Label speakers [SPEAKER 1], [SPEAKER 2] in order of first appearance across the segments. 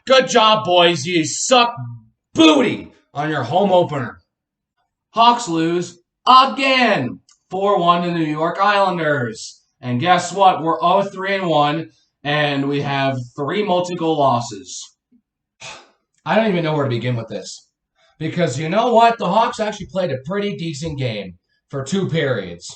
[SPEAKER 1] Good job, boys. You suck booty on your home opener. Hawks lose again. 4-1 to the New York Islanders. And guess what? We're 0-3-1, and we have 3 multi-goal losses. I don't even know where to begin with this. Because you know what? The Hawks actually played a pretty decent game for 2 periods.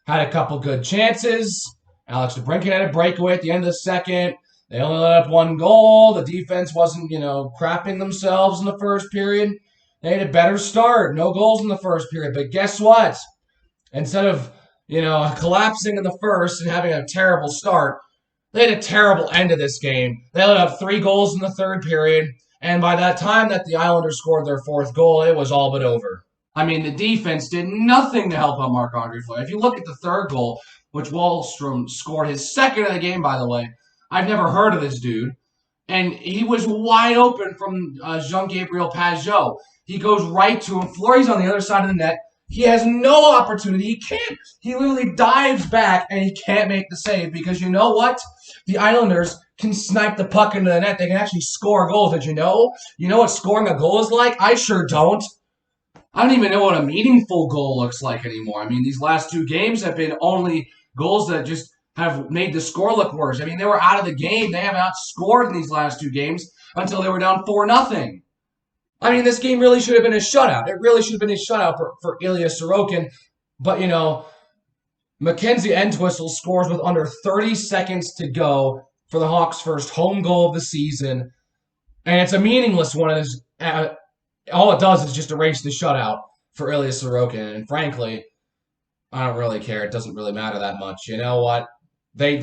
[SPEAKER 1] Had a couple good chances. Alex DeBrincat had a breakaway at the end of the second. They only let up 1 goal. The defense wasn't, crapping themselves in the first period. They had a better start. No goals in the first period. But guess what? Instead of, collapsing in the first and having a terrible start, they had a terrible end of this game. They let up 3 goals in the third period. And by that time that the Islanders scored their 4th goal, it was all but over. I mean, the defense did nothing to help out Marc-Andre Fleury. If you look at the 3rd goal, which Wallstrom scored his 2nd of the game, by the way, I've never heard of this dude. And he was wide open from Jean-Gabriel Pageau. He goes right to him. Fleury's on the other side of the net. He has no opportunity. He can't. He literally dives back, and he can't make the save because you know what? The Islanders can snipe the puck into the net. They can actually score goals. Did you know? You know what scoring a goal is like? I sure don't. I don't even know what a meaningful goal looks like anymore. I mean, these last 2 games have been only goals that just have made the score look worse. I mean, they were out of the game. They haven't outscored in these last 2 games until they were down 4-0. I mean, this game really should have been a shutout. It really should have been a shutout for Ilya Sorokin. But, Mackenzie Entwistle scores with under 30 seconds to go for the Hawks' first home goal of the season. And it's a meaningless one. All it does is just erase the shutout for Ilya Sorokin. And frankly, I don't really care. It doesn't really matter that much. You know what? They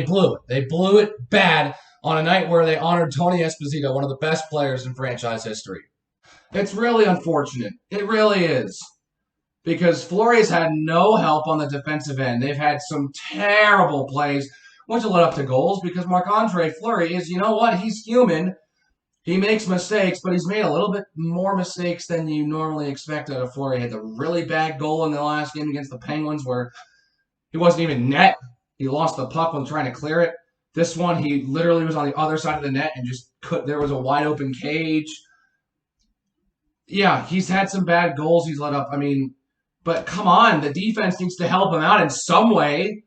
[SPEAKER 1] blew it. They blew it bad on a night where they honored Tony Esposito, one of the best players in franchise history. It's really unfortunate. It really is. Because Fleury has had no help on the defensive end. They've had some terrible plays, which led up to goals because Marc-Andre Fleury is, you know what? He's human. He makes mistakes, but he's made a little bit more mistakes than you normally expect out of Fleury. He had the really bad goal in the last game against the Penguins where he wasn't even net. He lost the puck when trying to clear it. This one, he literally was on the other side of the net and there was a wide open cage. Yeah, he's had some bad goals he's let up. I mean, but come on, the defense needs to help him out in some way.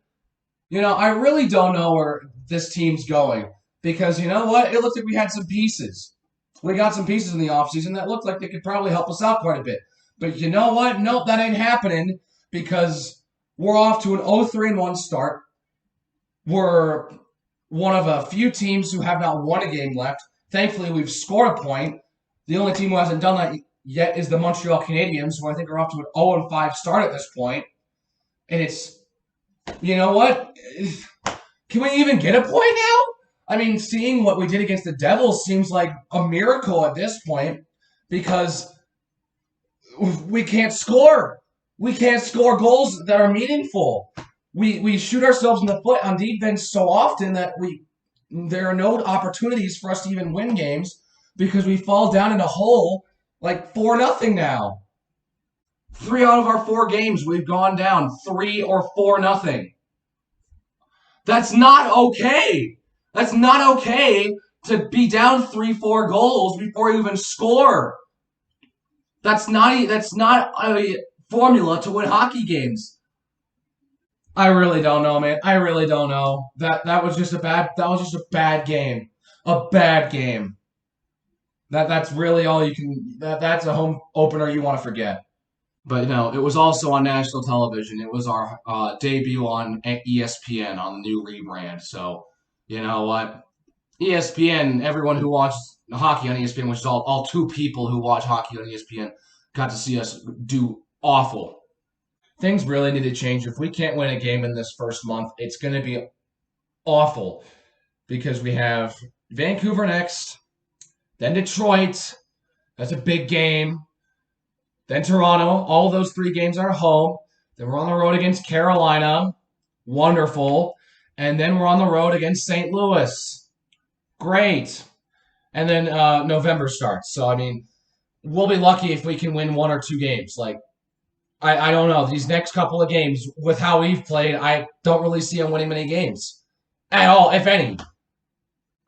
[SPEAKER 1] I really don't know where this team's going. Because you know what? It looks like we had some pieces. We got some pieces in the offseason that looked like they could probably help us out quite a bit. But you know what? Nope, that ain't happening because we're off to an 0-3-1 start. We're one of a few teams who have not won a game left. Thankfully, we've scored a point. The only team who hasn't done that yet is the Montreal Canadiens, who I think are off to an 0-5 start at this point. And it's, you know what? Can we even get a point now? I mean, seeing what we did against the Devils seems like a miracle at this point because we can't score. We can't score goals that are meaningful. We shoot ourselves in the foot on defense so often that there are no opportunities for us to even win games because we fall down in a hole like 4-0 now. 3 out of our 4 games, we've gone down 3 or 4-0. That's not okay. That's not okay to be down 3-4 goals before you even score. That's not a formula to win hockey games. I really don't know, man. I really don't know. That was just a bad game. A bad game. That's really all you can that's a home opener you want to forget. But it was also on national television. It was our debut on ESPN on the new rebrand. So you know what? ESPN, everyone who watches hockey on ESPN, which is all 2 people who watch hockey on ESPN, got to see us do awful. Things really need to change. If we can't win a game in this first month, it's going to be awful because we have Vancouver next, then Detroit. That's a big game. Then Toronto. All of those 3 games are home. Then we're on the road against Carolina. Wonderful. And then we're on the road against St. Louis. Great. And then November starts. So, I mean, we'll be lucky if we can win 1 or 2 games. I don't know. These next couple of games, with how we've played, I don't really see them winning many games. At all, if any.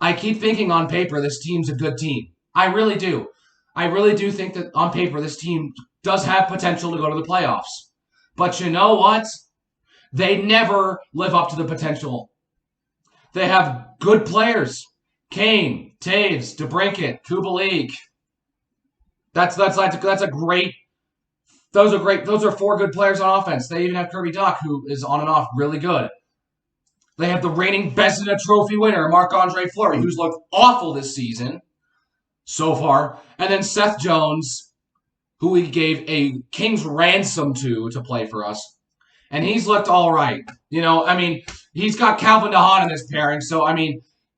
[SPEAKER 1] I keep thinking on paper this team's a good team. I really do. I really do think that on paper this team does have potential to go to the playoffs. But you know what? They never live up to the potential. They have good players. Kane, Taves, DeBrincat, Kubalik. That's a great. Those are great. Those are 4 good players on offense. They even have Kirby Dach, who is on and off really good. They have the reigning Vezina Trophy winner, Marc-Andre Fleury, who's looked awful this season so far. And then Seth Jones, who we gave a king's ransom to play for us. And he's looked all right. He's got Calvin DeHaan in his pairing, so,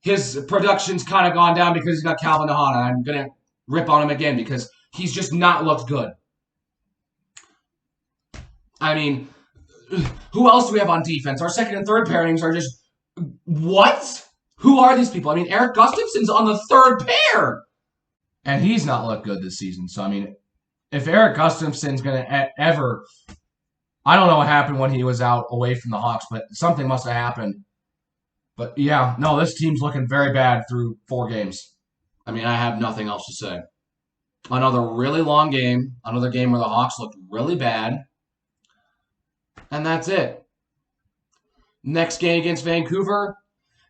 [SPEAKER 1] his production's kind of gone down because he's got Calvin DeHaan. I'm going to rip on him again because he's just not looked good. Who else do we have on defense? Our second and third pairings are just... What? Who are these people? Eric Gustafson's on the third pair. And he's not looked good this season. So, if Eric Gustafson's going to ever... I don't know what happened when he was out away from the Hawks, but something must have happened. But, yeah, no, this team's looking very bad through 4 games. I have nothing else to say. Another really long game. Another game where the Hawks looked really bad. And that's it. Next game against Vancouver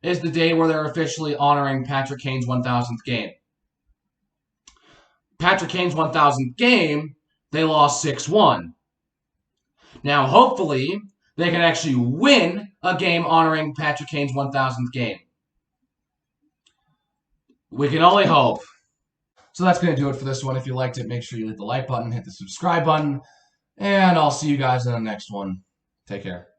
[SPEAKER 1] is the day where they're officially honoring Patrick Kane's 1,000th game. Patrick Kane's 1,000th game, they lost 6-1. Now, hopefully, they can actually win a game honoring Patrick Kane's 1,000th game. We can only hope. So that's going to do it for this one. If you liked it, make sure you hit the like button, hit the subscribe button, and I'll see you guys in the next one. Take care.